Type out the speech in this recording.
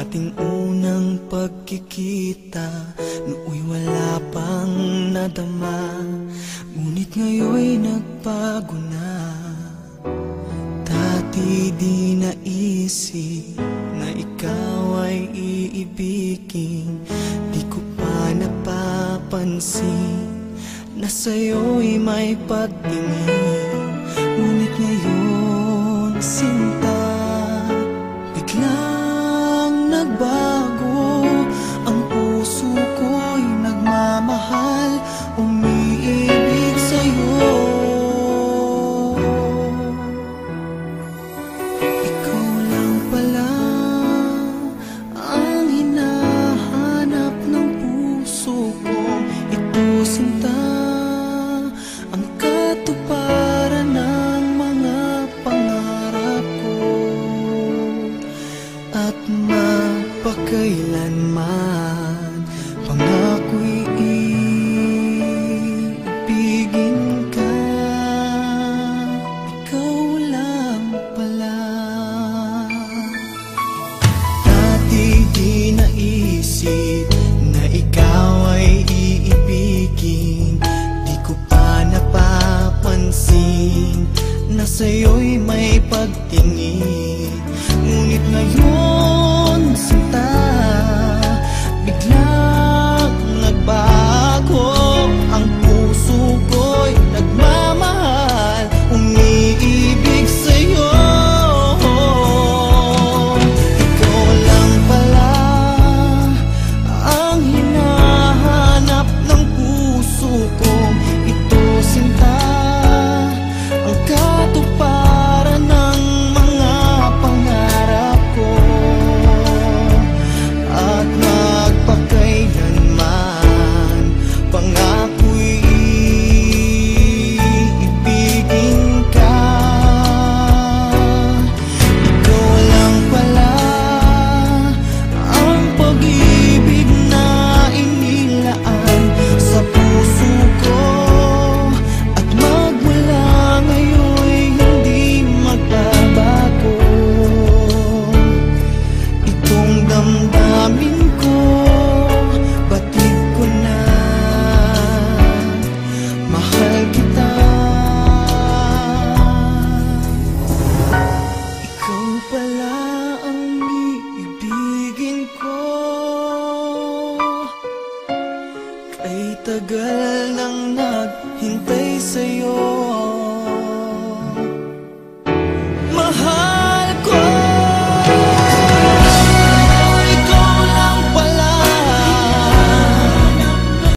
ating unang pagkikita, nooy wala pang nadama, ngunit ngayon'y nagbago na. Dati di naisip na ikaw ay iibigin, di ko pa napapansin na sa'yo'y may pagtingin. Ngunit ngayon, sinta, biglang nagbago. Ang puso ko'y nagmamahal, umiibig sa'yo. Ikaw lang pala ang hinahanap ng puso ko. Ito, sinta, ang katuparan ng mga pangarap ko. At mapakailanman, pangako'y iibigin ka. Ikaw lang pala. Dati di naisip na ikaw ay iibigin, di ko pa napapansin na sa'yo'y may pagtingin. Ngunit ngayon, sinta, biglang nagbago. Ang puso ko'y nagmamahal, umiibig sa'yo. Ikaw lang pala ang hinahanap ng puso ko. Ito, sinta, ang katuparan ng mga pangarap ko. At magpakailanman, pangako'y iibigin ka. Ikaw lang pala ang pag-ibig na inilaan sa puso ko. At magmula ngayon'y hindi magbabago. Itong damdamin ko, batid ko na, mahal kita. Ikaw pala ang iibigin ko. Kay tagal nang